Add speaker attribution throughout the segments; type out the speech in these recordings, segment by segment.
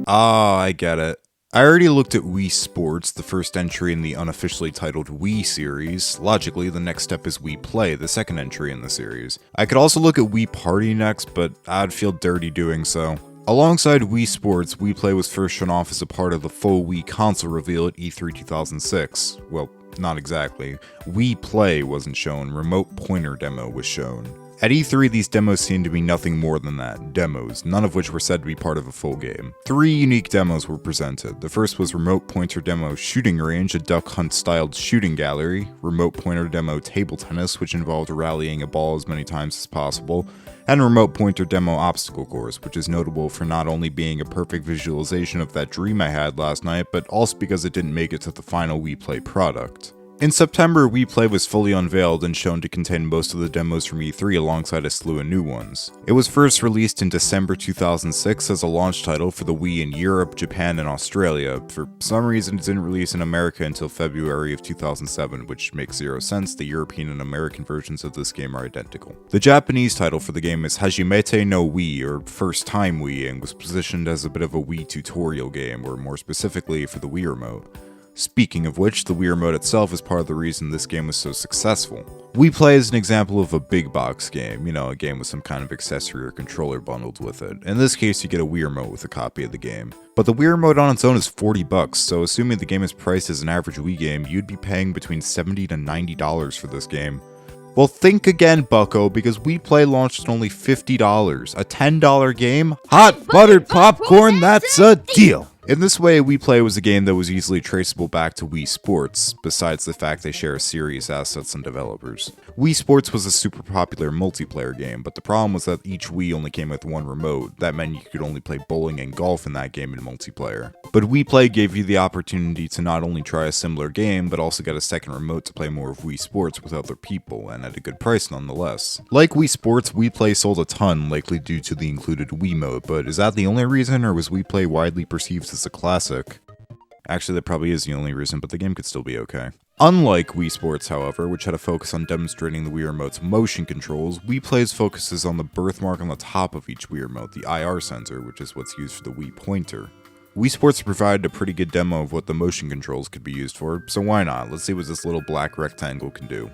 Speaker 1: Ah, I get it. I already looked at Wii Sports, the first entry in the unofficially titled Wii series. Logically, the next step is Wii Play, the second entry in the series. I could also look at Wii Party next, but I'd feel dirty doing so. Alongside Wii Sports, Wii Play was first shown off as a part of the full Wii console reveal at E3 2006. Well, not exactly. Wii Play wasn't shown, Remote Pointer Demo was shown. At E3, these demos seemed to be nothing more than that, demos, none of which were said to be part of a full game. 3 unique demos were presented. The first was Remote Pointer Demo Shooting Range, a Duck Hunt-styled shooting gallery, Remote Pointer Demo Table Tennis, which involved rallying a ball as many times as possible, and Remote Pointer Demo Obstacle Course, which is notable for not only being a perfect visualization of that dream I had last night, but also because it didn't make it to the final Wii Play product. In September, Wii Play was fully unveiled and shown to contain most of the demos from E3 alongside a slew of new ones. It was first released in December 2006 as a launch title for the Wii in Europe, Japan, and Australia. For some reason, it didn't release in America until February of 2007, which makes zero sense. The European and American versions of this game are identical. The Japanese title for the game is Hajimete no Wii, or First Time Wii, and was positioned as a bit of a Wii tutorial game, or more specifically for the Wii Remote. Speaking of which, the Wii Remote itself is part of the reason this game was so successful. Wii Play is an example of a big box game, a game with some kind of accessory or controller bundled with it. In this case, you get a Wii Remote with a copy of the game. But the Wii Remote on its own is $40, so assuming the game is priced as an average Wii game, you'd be paying between $70 to $90 for this game. Well, think again, bucko, because Wii Play launched at only $50. A $10 game? Hot buttered popcorn, that's a deal! In this way, Wii Play was a game that was easily traceable back to Wii Sports, besides the fact they share serious assets and developers. Wii Sports was a super popular multiplayer game, but the problem was that each Wii only came with one remote. That meant you could only play bowling and golf in that game in multiplayer. But Wii Play gave you the opportunity to not only try a similar game, but also get a second remote to play more of Wii Sports with other people, and at a good price nonetheless. Like Wii Sports, Wii Play sold a ton, likely due to the included Wii mode, but is that the only reason, or was Wii Play widely perceived as a classic? Actually, that probably is the only reason, but the game could still be okay. Unlike Wii Sports, however, which had a focus on demonstrating the Wii Remote's motion controls, Wii Play's focuses on the birthmark on the top of each Wii Remote, the IR sensor, which is what's used for the Wii pointer. Wii Sports provided a pretty good demo of what the motion controls could be used for, so why not? Let's see what this little black rectangle can do.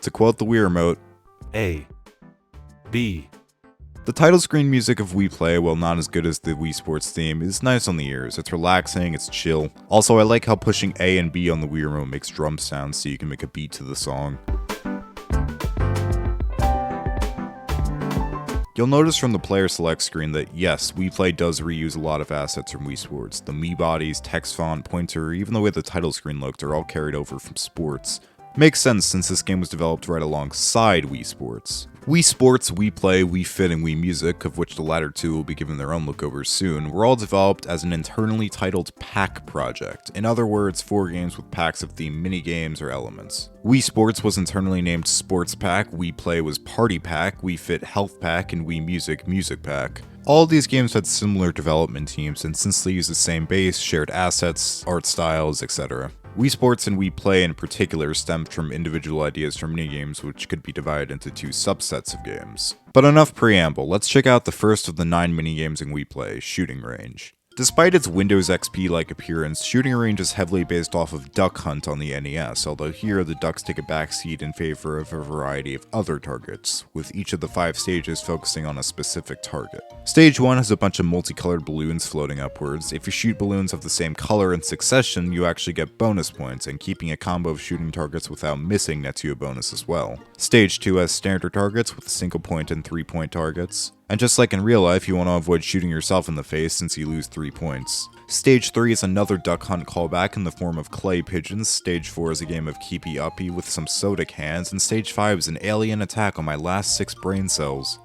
Speaker 1: To quote the Wii Remote, A, B. The title screen music of Wii Play, while not as good as the Wii Sports theme, is nice on the ears. It's relaxing, it's chill. Also, I like how pushing A and B on the Wii Remote makes drum sounds so you can make a beat to the song. You'll notice from the player select screen that yes, Wii Play does reuse a lot of assets from Wii Sports. The Mii bodies, text font, pointer, even the way the title screen looked are all carried over from Sports. Makes sense since this game was developed right alongside Wii Sports. Wii Sports, Wii Play, Wii Fit, and Wii Music, of which the latter two will be given their own lookovers soon, were all developed as an internally titled pack project. In other words, 4 games with packs of themed minigames or elements. Wii Sports was internally named Sports Pack, Wii Play was Party Pack, Wii Fit Health Pack, and Wii Music Music Pack. All of these games had similar development teams, and since they use the same base, shared assets, art styles, etc. Wii Sports and Wii Play in particular stemmed from individual ideas from minigames, which could be divided into 2 subsets of games. But enough preamble, let's check out the first of the 9 minigames in Wii Play, Shooting Range. Despite its Windows XP-like appearance, Shooting Range is heavily based off of Duck Hunt on the NES, although here the ducks take a backseat in favor of a variety of other targets, with each of the 5 stages focusing on a specific target. Stage 1 has a bunch of multicolored balloons floating upwards. If you shoot balloons of the same color in succession, you actually get bonus points, and keeping a combo of shooting targets without missing nets you a bonus as well. Stage 2 has standard targets with single point and 3-point targets. And just like in real life, you want to avoid shooting yourself in the face since you lose 3 points. Stage 3 is another Duck Hunt callback in the form of clay pigeons, Stage 4 is a game of keepy uppy with some soda cans, and Stage 5 is an alien attack on my last 6 brain cells.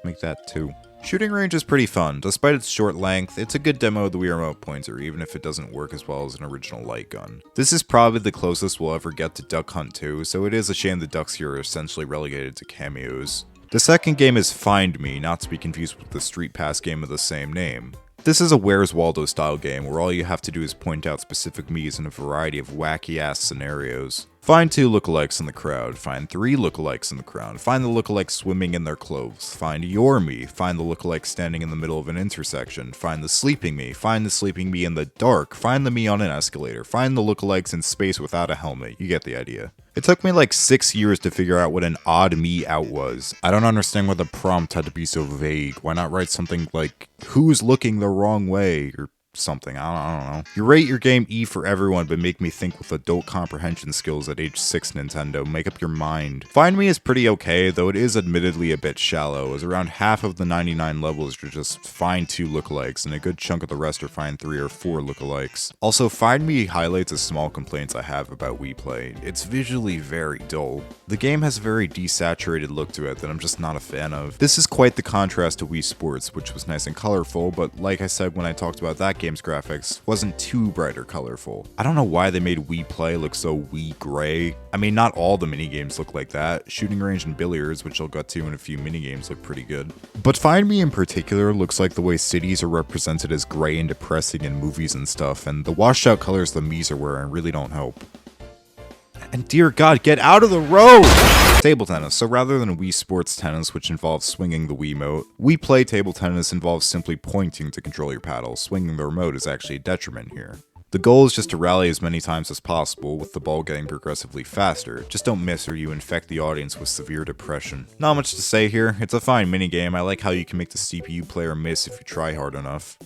Speaker 1: Make that 2. Shooting Range is pretty fun. Despite its short length, it's a good demo of the Wii Remote pointer, even if it doesn't work as well as an original light gun. This is probably the closest we'll ever get to Duck Hunt 2, so it is a shame the ducks here are essentially relegated to cameos. The second game is Find Me, not to be confused with the Street Pass game of the same name. This is a Where's Waldo style game where all you have to do is point out specific Miis in a variety of wacky ass scenarios. Find 2 lookalikes in the crowd, find 3 lookalikes in the crowd, find the lookalike swimming in their clothes, find your me, find the lookalike standing in the middle of an intersection, find the sleeping me in the dark, find the me on an escalator, find the lookalikes in space without a helmet, you get the idea. It took me like 6 years to figure out what an odd me out was. I don't understand why the prompt had to be so vague. Why not write something like, who's looking the wrong way, or something, I don't know. You rate your game E for everyone, but make me think with adult comprehension skills at age 6, Nintendo. Make up your mind. Find Me is pretty okay, though it is admittedly a bit shallow, as around half of the 99 levels are just find 2 lookalikes, and a good chunk of the rest are find 3 or 4 lookalikes. Also, Find Me highlights a small complaints I have about Wii Play. It's visually very dull. The game has a very desaturated look to it that I'm just not a fan of. This is quite the contrast to Wii Sports, which was nice and colorful, but like I said when I talked about that game's graphics, wasn't too bright or colorful. I don't know why they made Wii Play look so Wii gray. I mean, not all the minigames look like that. Shooting Range and Billiards, which I'll get to in a few minigames, look pretty good. But Find Me in particular looks like the way cities are represented as gray and depressing in movies and stuff, and the washed out colors the Miis are wearing really don't help. And dear God, get out of the road! Table tennis. So rather than Wii Sports Tennis, which involves swinging the Wiimote, Wii Play Table Tennis involves simply pointing to control your paddle. Swinging the remote is actually a detriment here. The goal is just to rally as many times as possible, with the ball getting progressively faster. Just don't miss or you infect the audience with severe depression. Not much to say here. It's a fine minigame. I like how you can make the CPU player miss if you try hard enough.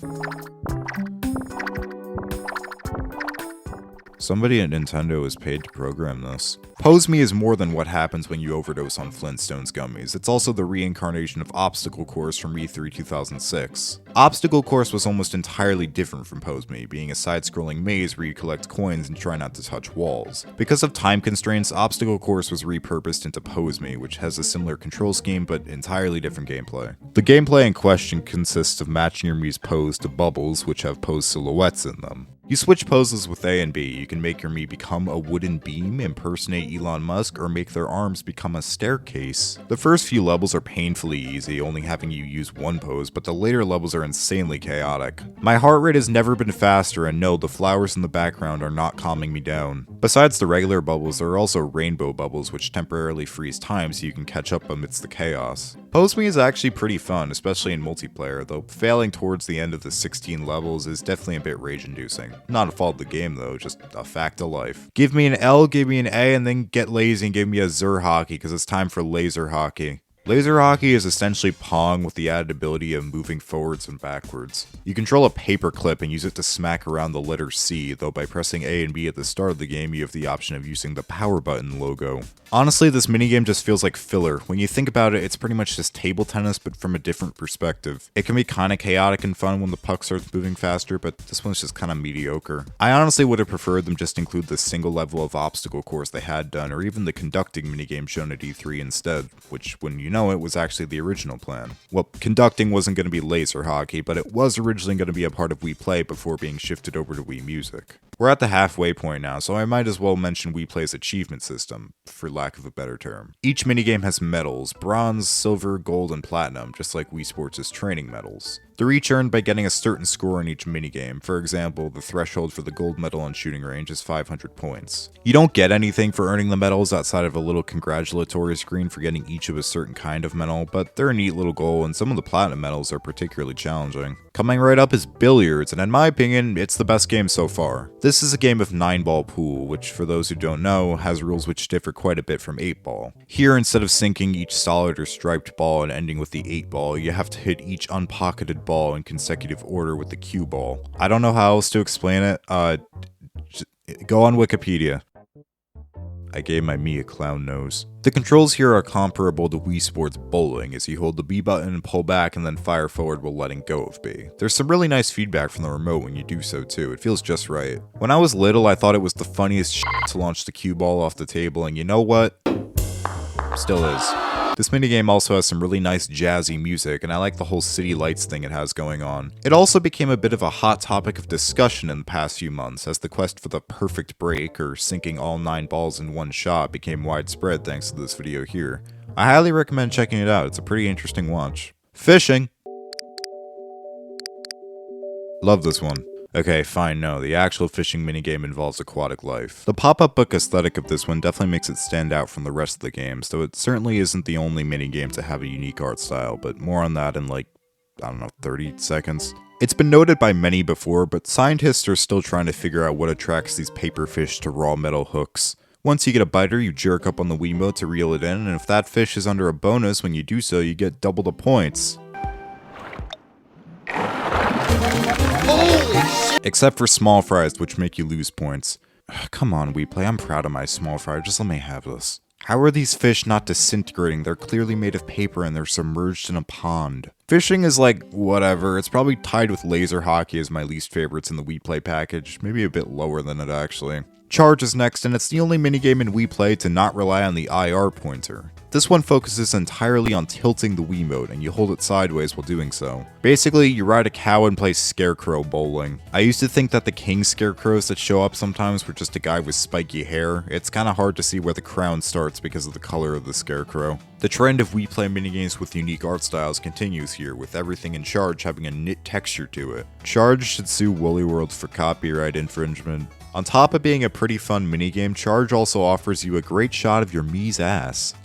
Speaker 1: Somebody at Nintendo is paid to program this. Pose Me is more than what happens when you overdose on Flintstones gummies. It's also the reincarnation of Obstacle Course from E3 2006. Obstacle Course was almost entirely different from Pose Me, being a side-scrolling maze where you collect coins and try not to touch walls. Because of time constraints, Obstacle Course was repurposed into Pose Me, which has a similar control scheme but entirely different gameplay. The gameplay in question consists of matching your Mii's pose to bubbles, which have pose silhouettes in them. You switch poses with A and B. You can make your Mii become a wooden beam, impersonate Elon Musk, or make their arms become a staircase. The first few levels are painfully easy, only having you use one pose, but the later levels are insanely chaotic. My heart rate has never been faster, and no, the flowers in the background are not calming me down. Besides the regular bubbles, there are also rainbow bubbles, which temporarily freeze time so you can catch up amidst the chaos. Pose Me is actually pretty fun, especially in multiplayer, though failing towards the end of the 16 levels is definitely a bit rage-inducing. Not a fault of the game though, just a fact of life. Give me an L, give me an A, and then get lazy and give me a Zer hockey, because it's time for laser hockey. Laser hockey is essentially Pong with the added ability of moving forwards and backwards. You control a paperclip and use it to smack around the letter C, though by pressing A and B at the start of the game you have the option of using the power button logo. Honestly, this minigame just feels like filler. When you think about it, it's pretty much just table tennis, but from a different perspective. It can be kinda chaotic and fun when the puck starts moving faster, but this one's just kinda mediocre. I honestly would have preferred them just include the single level of obstacle course they had done, or even the conducting minigame shown at E3 instead, which, when you know it, was actually the original plan. Well, conducting wasn't going to be laser hockey, but it was originally going to be a part of Wii Play before being shifted over to Wii Music. We're at the halfway point now, so I might as well mention Wii Play's achievement system, for lack of a better term. Each minigame has medals: bronze, silver, gold, and platinum, just like Wii Sports' training medals. They're each earned by getting a certain score in each minigame. For example, the threshold for the gold medal on Shooting Range is 500 points. You don't get anything for earning the medals outside of a little congratulatory screen for getting each of a certain kind of medal, but they're a neat little goal, and some of the platinum medals are particularly challenging. Coming right up is Billiards, and in my opinion, it's the best game so far. This is a game of 9-ball pool, which for those who don't know, has rules which differ quite a bit from 8-ball. Here, instead of sinking each solid or striped ball and ending with the 8-ball, you have to hit each unpocketed ball in consecutive order with the cue ball. I don't know how else to explain it. Go on Wikipedia. I gave my Mii a clown nose. The controls here are comparable to Wii Sports bowling, as you hold the B button and pull back and then fire forward while letting go of B. There's some really nice feedback from the remote when you do so too, it feels just right. When I was little, I thought it was the funniest shit to launch the cue ball off the table, and you know what? Still is. This minigame also has some really nice jazzy music, and I like the whole city lights thing it has going on. It also became a bit of a hot topic of discussion in the past few months, as the quest for the perfect break, or sinking all 9 balls in one shot, became widespread thanks to this video here. I highly recommend checking it out, it's a pretty interesting watch. Fishing! Love this one. Okay, fine, no, the actual fishing minigame involves aquatic life. The pop-up book aesthetic of this one definitely makes it stand out from the rest of the games, though it certainly isn't the only minigame to have a unique art style, but more on that in like, I don't know, 30 seconds. It's been noted by many before, but scientists are still trying to figure out what attracts these paper fish to raw metal hooks. Once you get a biter, you jerk up on the Wiimote to reel it in, and if that fish is under a bonus when you do so, you get double the points. Except for small fries, which make you lose points. Come on, WePlay, I'm proud of my small fry, just let me have this. How are these fish not disintegrating? They're clearly made of paper and they're submerged in a pond. Fishing is like, whatever, it's probably tied with laser hockey as my least favorites in the WePlay package, maybe a bit lower than it actually. Charge is next, and it's the only minigame in WePlay to not rely on the IR pointer. This one focuses entirely on tilting the Wiimote, and you hold it sideways while doing so. Basically, you ride a cow and play scarecrow bowling. I used to think that the king scarecrows that show up sometimes were just a guy with spiky hair. It's kinda hard to see where the crown starts because of the color of the scarecrow. The trend of WePlay minigames with unique art styles continues here, with everything in Charge having a knit texture to it. Charge should sue Woolly World for copyright infringement. On top of being a pretty fun minigame, Charge also offers you a great shot of your Mii's ass.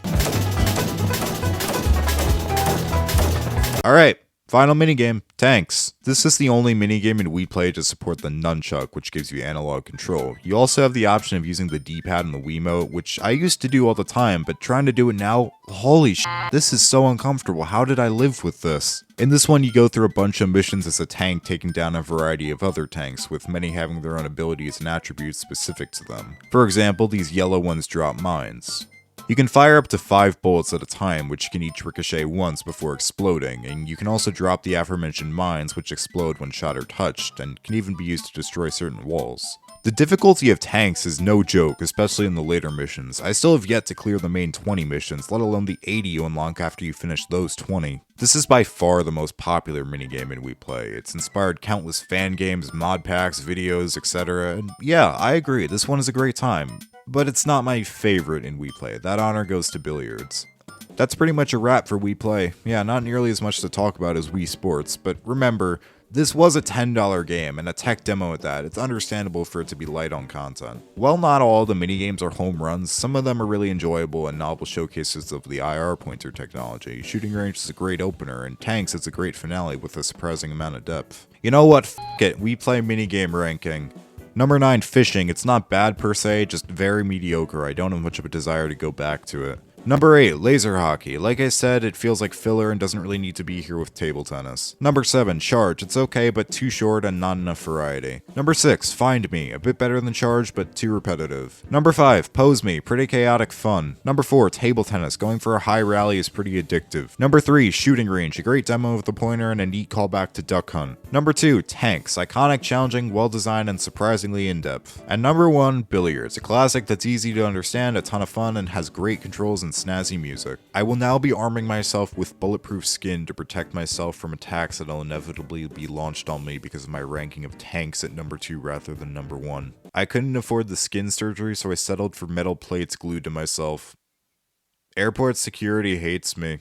Speaker 1: Alright, final minigame, Tanks. This is the only minigame in WePlay to support the nunchuck, which gives you analog control. You also have the option of using the D-pad and the Wiimote, which I used to do all the time, but trying to do it now, holy sh**, this is so uncomfortable, how did I live with this? In this one, you go through a bunch of missions as a tank taking down a variety of other tanks, with many having their own abilities and attributes specific to them. For example, these yellow ones drop mines. You can fire up to 5 bullets at a time, which can each ricochet once before exploding, and you can also drop the aforementioned mines, which explode when shot or touched, and can even be used to destroy certain walls. The difficulty of tanks is no joke, especially in the later missions. I still have yet to clear the main 20 missions, let alone the 80 you unlock after you finish those 20. This is by far the most popular minigame in WePlay. It's inspired countless fan games, mod packs, videos, etc. And yeah, I agree, this one is a great time. But it's not my favorite in WePlay. That honor goes to Billiards. That's pretty much a wrap for WePlay. Yeah, not nearly as much to talk about as Wii Sports, but remember, this was a $10 game, and a tech demo at that. It's understandable for it to be light on content. While not all the minigames are home runs, some of them are really enjoyable and novel showcases of the IR pointer technology. Shooting Range is a great opener, and Tanks is a great finale with a surprising amount of depth. You know what, f*** it, WePlay minigame ranking. Number 9, Fishing. It's not bad per se, just very mediocre. I don't have much of a desire to go back to it. Number 8, Laser Hockey. Like I said, it feels like filler and doesn't really need to be here with table tennis. Number 7, Charge. It's okay, but too short and not enough variety. Number 6, Find Me. A bit better than Charge, but too repetitive. Number 5, Pose Me. Pretty chaotic fun. Number 4, Table Tennis. Going for a high rally is pretty addictive. Number 3, Shooting Range. A great demo of the pointer and a neat callback to Duck Hunt. Number 2, Tanks. Iconic, challenging, well-designed, and surprisingly in-depth. And number 1, Billiards. A classic that's easy to understand, a ton of fun, and has great controls and snazzy music. I will now be arming myself with bulletproof skin to protect myself from attacks that will inevitably be launched on me because of my ranking of Tanks at number 2 rather than number 1. I couldn't afford the skin surgery, so I settled for metal plates glued to myself. Airport security hates me.